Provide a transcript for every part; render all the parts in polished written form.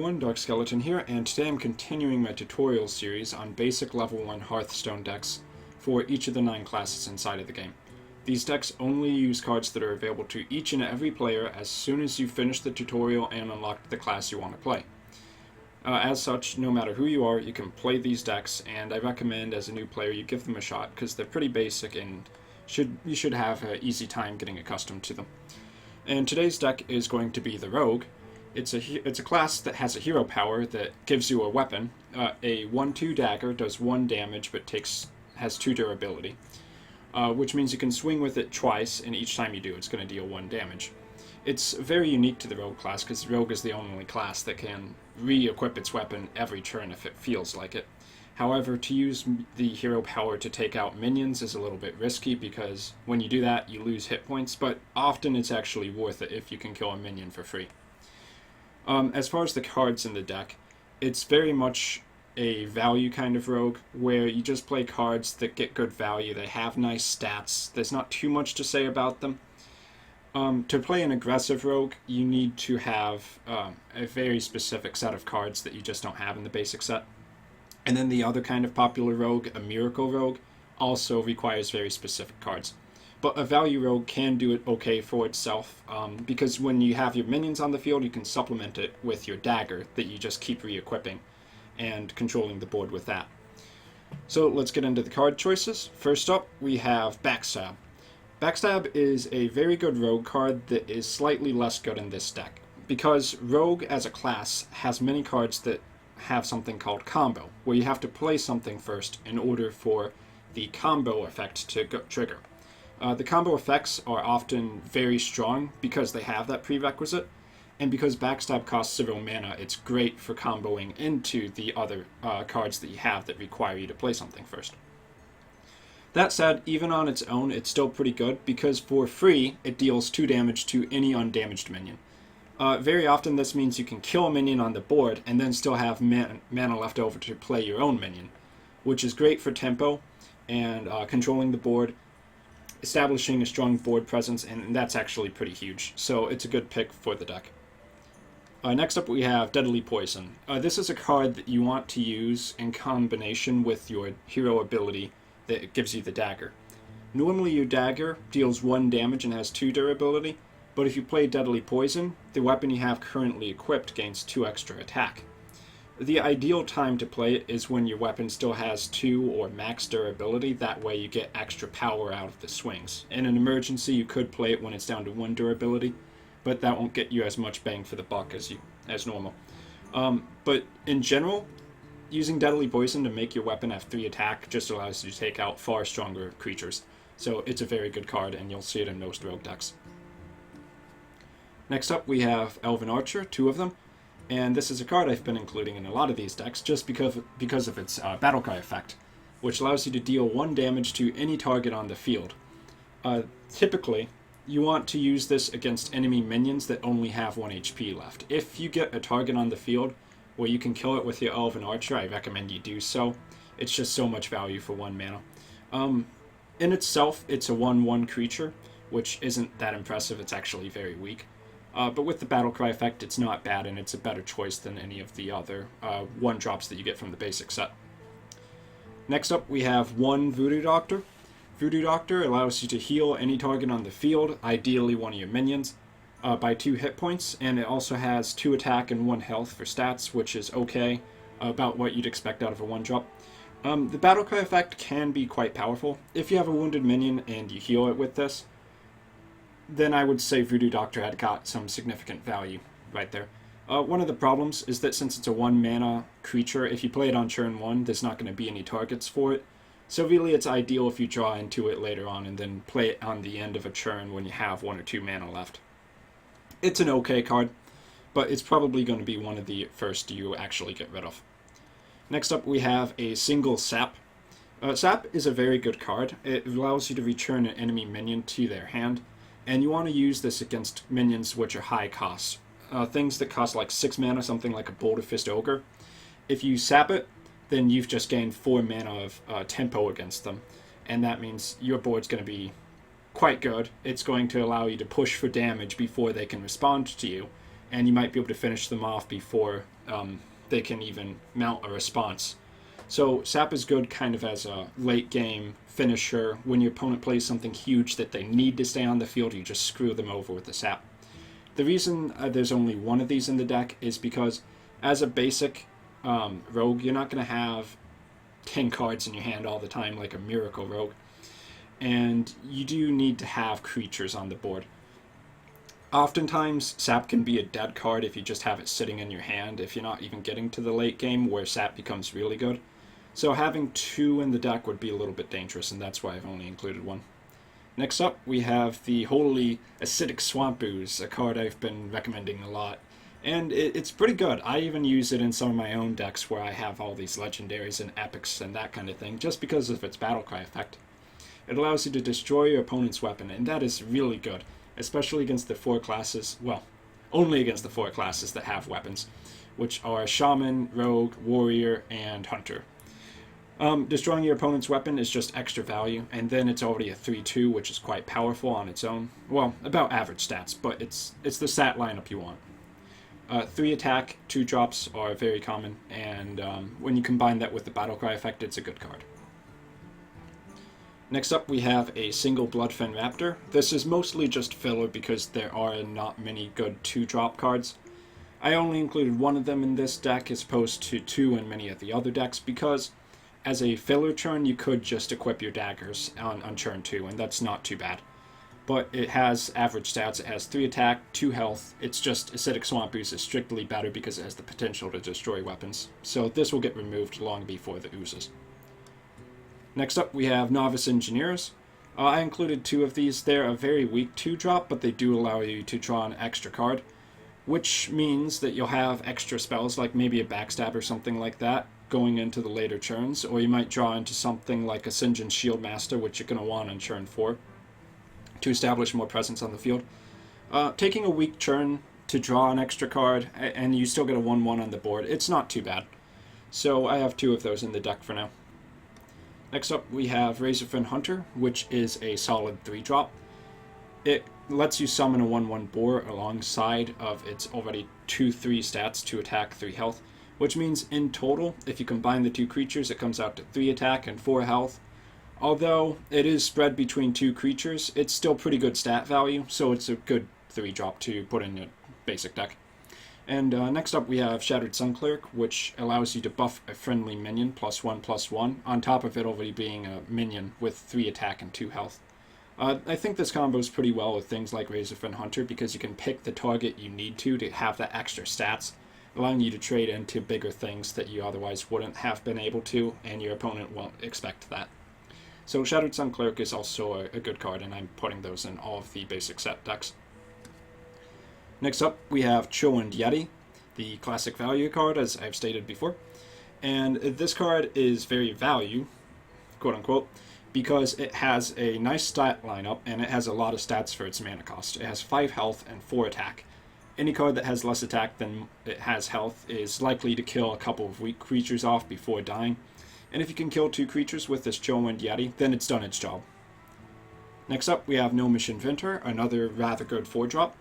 everyone, Darkscale here, and today I'm continuing my tutorial series on basic level 1 Hearthstone decks for each of the 9 classes inside of the game. These decks only use cards that are available to each and every player as soon as you finish the tutorial and unlock the class you want to play. As such, no matter who you are, you can play these decks, and I recommend as a new player you give them a shot because they're pretty basic and you should have an easy time getting accustomed to them. And today's deck is going to be the Rogue. It's a class that has a hero power that gives you a weapon. A 1/2 dagger does 1 damage but has 2 durability, which means you can swing with it twice, and each time you do it's going to deal 1 damage. It's very unique to the Rogue class because Rogue is the only class that can re-equip its weapon every turn if it feels like it. However, to use the hero power to take out minions is a little bit risky because when you do that you lose hit points, but often it's actually worth it if you can kill a minion for free. As far as the cards in the deck, it's very much a value kind of rogue, where you just play cards that get good value, they have nice stats, there's not too much to say about them. To play an aggressive rogue, you need to have a very specific set of cards that you just don't have in the basic set. And then the other kind of popular rogue, a miracle rogue, also requires very specific cards. But a value rogue can do it okay for itself, because when you have your minions on the field, you can supplement it with your dagger that you just keep re-equipping and controlling the board with that. So let's get into the card choices. First up, we have Backstab. Backstab is a very good rogue card that is slightly less good in this deck, because rogue as a class has many cards that have something called combo, where you have to play something first in order for the combo effect to trigger. The combo effects are often very strong because they have that prerequisite, and because Backstab costs 0 mana, it's great for comboing into the other cards that you have that require you to play something first. That said, even on its own, it's still pretty good because for free, it deals 2 damage to any undamaged minion. Very often this means you can kill a minion on the board and then still have mana left over to play your own minion, which is great for tempo and controlling the board, establishing a strong board presence, and that's actually pretty huge, so it's a good pick for the deck. Next up we have Deadly Poison. This is a card that you want to use in combination with your hero ability that gives you the dagger. Normally your dagger deals 1 damage and has 2 durability, but if you play Deadly Poison, the weapon you have currently equipped gains 2 extra attack. The ideal time to play it is when your weapon still has 2 or max durability, that way you get extra power out of the swings. In an emergency you could play it when it's down to 1 durability, but that won't get you as much bang for the buck as normal. But in general, using Deadly Poison to make your weapon have 3 attack just allows you to take out far stronger creatures. So it's a very good card, and you'll see it in most rogue decks. Next up we have Elvin Archer, 2 of them. And this is a card I've been including in a lot of these decks just because of its Battlecry effect, which allows you to deal 1 damage to any target on the field. Typically, you want to use this against enemy minions that only have 1 HP left. If you get a target on the field where you can kill it with your Elvin Archer, I recommend you do so. It's just so much value for 1 mana. In itself, it's a 1/1 creature, which isn't that impressive. It's actually very weak. But with the Battlecry effect, it's not bad, and it's a better choice than any of the other 1-drops that you get from the basic set. Next up, we have 1 Voodoo Doctor. Voodoo Doctor allows you to heal any target on the field, ideally one of your minions, by 2 hit points, and it also has 2 attack and 1 health for stats, which is okay, about what you'd expect out of a 1-drop. The Battlecry effect can be quite powerful. If you have a wounded minion and you heal it with this, then I would say Voodoo Doctor had got some significant value right there. One of the problems is that since it's a 1 mana creature, if you play it on turn 1, there's not going to be any targets for it. So really it's ideal if you draw into it later on and then play it on the end of a turn when you have 1 or 2 mana left. It's an okay card, but it's probably going to be one of the first you actually get rid of. Next up we have a single Sap. Sap is a very good card. It allows you to return an enemy minion to their hand, and you want to use this against minions which are high cost. Things that cost like 6 mana, something like a Boulderfist Ogre. If you sap it, then you've just gained 4 mana of tempo against them, and that means your board's going to be quite good. It's going to allow you to push for damage before they can respond to you, and you might be able to finish them off before they can even mount a response. So Sap is good kind of as a late game finisher. When your opponent plays something huge that they need to stay on the field, you just screw them over with the Sap. The reason there's only one of these in the deck is because as a basic rogue, you're not going to have 10 cards in your hand all the time like a miracle rogue. And you do need to have creatures on the board. Oftentimes, Sap can be a dead card if you just have it sitting in your hand, if you're not even getting to the late game where Sap becomes really good. So having 2 in the deck would be a little bit dangerous, and that's why I've only included 1. Next up, we have the Holy Acidic Swamp Ooze, a card I've been recommending a lot. And it's pretty good. I even use it in some of my own decks where I have all these legendaries and epics and that kind of thing, just because of its battlecry effect. It allows you to destroy your opponent's weapon, and that is really good, especially against the 4 classes, well, only against the 4 classes that have weapons, which are Shaman, Rogue, Warrior, and Hunter. Destroying your opponent's weapon is just extra value, and then it's already a 3-2, which is quite powerful on its own. Well, about average stats, but it's the stat lineup you want. 3 attack, 2 drops are very common, and when you combine that with the battlecry effect, it's a good card. Next up, we have a single Bloodfen Raptor. This is mostly just filler because there are not many good 2-drop cards. I only included 1 of them in this deck as opposed to 2 in many of the other decks because as a filler turn, you could just equip your daggers on turn 2, and that's not too bad. But it has average stats. It has 3 attack, 2 health. It's just Acidic Swamp Ooze is strictly better because it has the potential to destroy weapons. So this will get removed long before the oozes. Next up, we have Novice Engineers. I included 2 of these. They're a very weak 2-drop, but they do allow you to draw an extra card, which means that you'll have extra spells, like maybe a Backstab or something like that, going into the later turns, or you might draw into something like a Sinjin Shieldmaster, which you're going to want on turn 4, to establish more presence on the field. Taking a weak turn to draw an extra card, and you still get a 1-1 on the board, it's not too bad. So I have 2 of those in the deck for now. Next up, we have Razorfin Hunter, which is a solid 3-drop. It lets you summon a 1-1 boar alongside of its already 2-3 stats, 2 attack, 3 health, which means in total, if you combine the 2 creatures, it comes out to 3 attack and 4 health. Although it is spread between 2 creatures, it's still pretty good stat value, so it's a good 3-drop to put in your basic deck. And next up we have Shattered Sun Cleric, which allows you to buff a friendly minion +1/+1, on top of it already being a minion with 3 attack and 2 health. I think this combos pretty well with things like Razorfin Hunter because you can pick the target you need to have that extra stats, allowing you to trade into bigger things that you otherwise wouldn't have been able to, and your opponent won't expect that. So Shattered Sun Cleric is also a good card, and I'm putting those in all of the basic set decks. Next up, we have Cho Yeti, the classic value card, as I've stated before. And this card is very value, quote-unquote, because it has a nice stat lineup, and it has a lot of stats for its mana cost. It has 5 health and 4 attack. Any card that has less attack than it has health is likely to kill a couple of weak creatures off before dying. And if you can kill 2 creatures with this Cho Yeti, then it's done its job. Next up, we have Nish Inventor, another rather good 4-drop.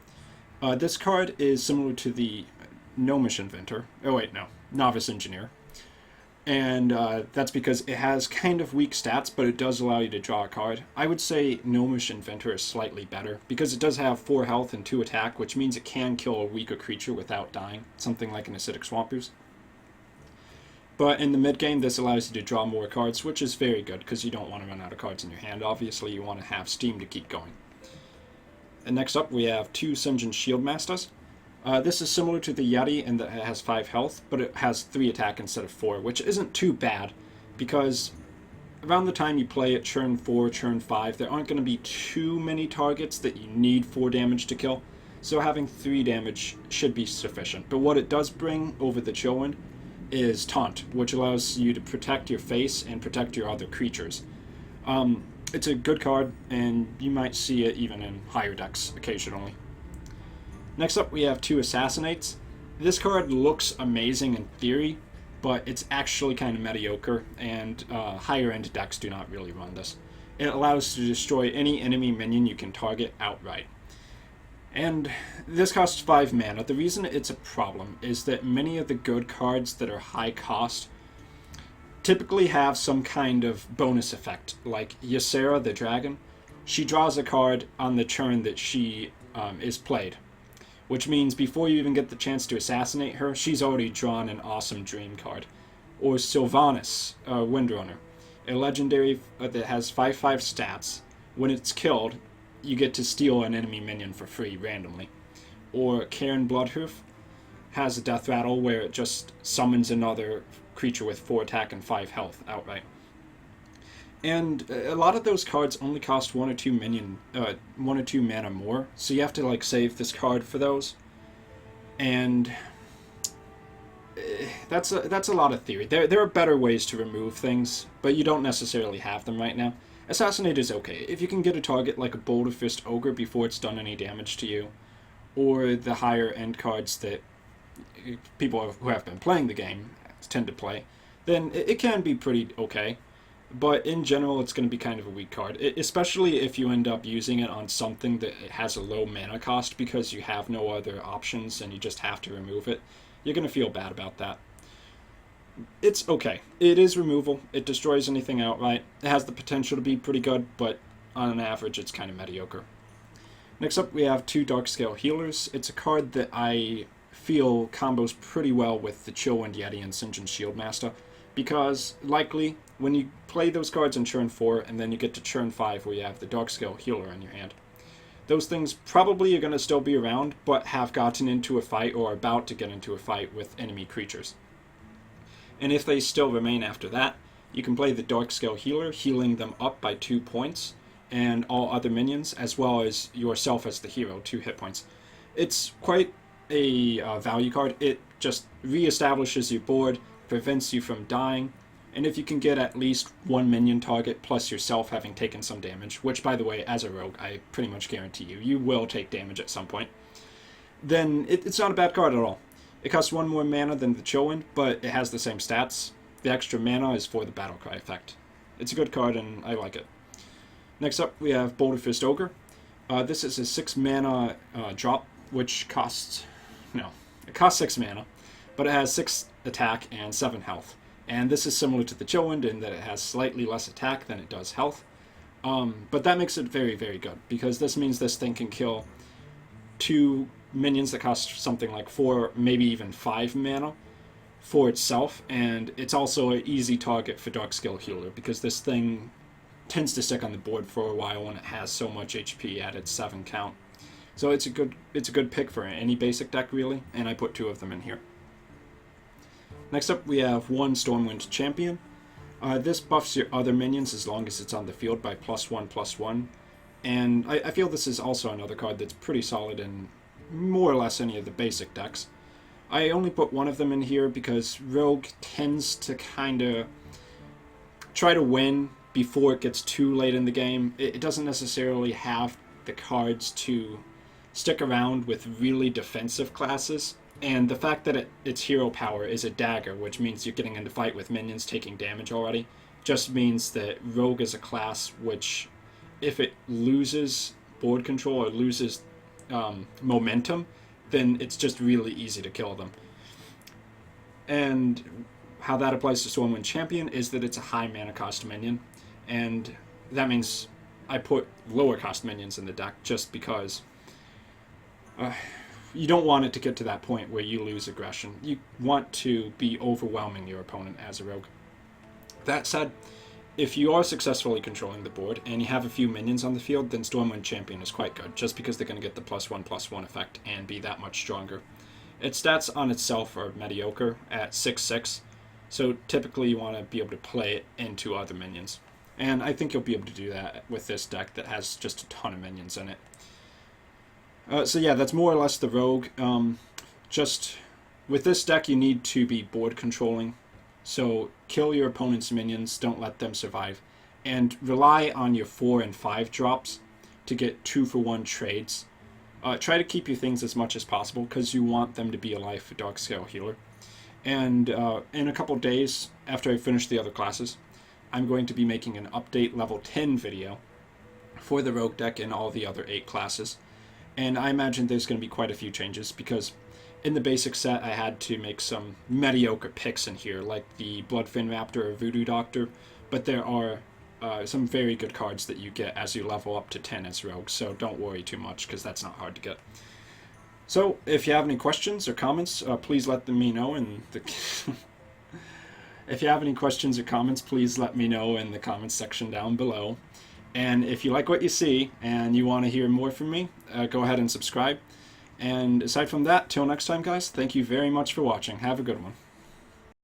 This card is similar to the Nish Inventor. Oh wait, no. Novice Engineer. And that's because it has kind of weak stats, but it does allow you to draw a card. I would say Nish Inventor is slightly better, because it does have 4 health and 2 attack, which means it can kill a weaker creature without dying, something like an Acidic Swamp Ooze. But in the mid-game, this allows you to draw more cards, which is very good, because you don't want to run out of cards in your hand. Obviously, you want to have steam to keep going. And next up, we have 2 Sinjin Shieldmasters. This is similar to the Yeti in that it has 5 health, but it has 3 attack instead of 4, which isn't too bad, because around the time you play it, turn 4, turn 5, there aren't going to be too many targets that you need 4 damage to kill, so having 3 damage should be sufficient. But what it does bring over the Chowind is Taunt, which allows you to protect your face and protect your other creatures. It's a good card, and you might see it even in higher decks occasionally. Next up, we have 2 Assassinates. This card looks amazing in theory, but it's actually kind of mediocre, and higher-end decks do not really run this. It allows you to destroy any enemy minion you can target outright. And this costs 5 mana. The reason it's a problem is that many of the good cards that are high cost typically have some kind of bonus effect. Like Ysera the Dragon, she draws a card on the turn that she is played, which means before you even get the chance to assassinate her, she's already drawn an awesome dream card. Or Sylvanas, Windrunner, a legendary that has 5/5 stats. When it's killed, you get to steal an enemy minion for free randomly. Or Cairn Bloodhoof has a death rattle where it just summons another creature with 4 attack and 5 health outright. And a lot of those cards only cost 1 or 2 mana more, so you have to like save this card for those. And that's a lot of theory. There are better ways to remove things, but you don't necessarily have them right now. Assassinate is okay. If you can get a target like a Boulderfist Ogre before it's done any damage to you, or the higher end cards that people who have been playing the game tend to play, then it can be pretty okay. But in general, it's going to be kind of a weak card, especially if you end up using it on something that has a low mana cost because you have no other options and you just have to remove it. You're going to feel bad about that. It's okay. It is removal. It destroys anything outright. It has the potential to be pretty good, but on an average, it's kind of mediocre. Next up, we have 2 Darkscale Healers. It's a card that I feel combos pretty well with the Cho Yeti and Sinjin Shieldmaster, because likely when you play those cards in turn 4 and then you get to turn 5 where you have the Darkscale Healer in your hand, those things probably are going to still be around but have gotten into a fight or are about to get into a fight with enemy creatures. And if they still remain after that, you can play the Darkscale Healer, healing them up by 2 points, and all other minions, as well as yourself as the hero, 2 hit points. It's quite a value card. It just reestablishes your board, prevents you from dying, and if you can get at least 1 minion target plus yourself having taken some damage, which by the way, as a rogue, I pretty much guarantee you will take damage at some point, then it's not a bad card at all. It costs 1 more mana than the Chowind, but it has the same stats. The extra mana is for the Battlecry effect. It's a good card and I like it. Next up, we have Boulderfist Ogre. This is a 6 mana drop, which costs 6 mana, but it has 6 attack and 7 health. And this is similar to the Chowind in that it has slightly less attack than it does health. But that makes it very, very good, because this means this thing can kill 2 minions that cost something like 4, maybe even 5 mana for itself, and it's also an easy target for Darkscale Healer, because this thing tends to stick on the board for a while when it has so much HP at its 7 count. So it's a good pick for any basic deck, really, and I put 2 of them in here. Next up, we have 1 Stormwind Champion. This buffs your other minions as long as it's on the field by +1/+1, and I feel this is also another card that's pretty solid in more or less any of the basic decks. I only put 1 of them in here because Rogue tends to kind of try to win before it gets too late in the game. It doesn't necessarily have the cards to stick around with really defensive classes, and the fact that its hero power is a dagger, which means you're getting into fight with minions taking damage already, just means that Rogue is a class which, if it loses board control or loses momentum, then it's just really easy to kill them. And how that applies to Stormwind Champion is that it's a high mana cost minion, and that means I put lower cost minions in the deck just because you don't want it to get to that point where you lose aggression. You want to be overwhelming your opponent as a rogue. That said, if you are successfully controlling the board and you have a few minions on the field, then Stormwind Champion is quite good, just because they're going to get the +1/+1 effect and be that much stronger. Its stats on itself are mediocre at 6/6, so typically you want to be able to play it into other minions. And I think you'll be able to do that with this deck that has just a ton of minions in it. So yeah, that's more or less the rogue. Just with this deck, you need to be board controlling. So kill your opponent's minions, don't let them survive, and rely on your 4 and 5 drops to get 2-for-1 trades. Try to keep your things as much as possible because you want them to be alive for Darkscale Healer. And in a couple days after I finish the other classes, I'm going to be making an update level 10 video for the rogue deck and all the other 8 classes. And I imagine there's going to be quite a few changes, because in the basic set I had to make some mediocre picks in here, like the Bloodfin Raptor or Voodoo Doctor, but there are some very good cards that you get as you level up to 10 as rogues, so don't worry too much, because that's not hard to get. So, if you have any questions or comments, please let me know in the... If you have any questions or comments, please let me know in the comments section down below. And if you like what you see and you want to hear more from me, go ahead and subscribe. And aside from that, till next time, guys, thank you very much for watching. Have a good one.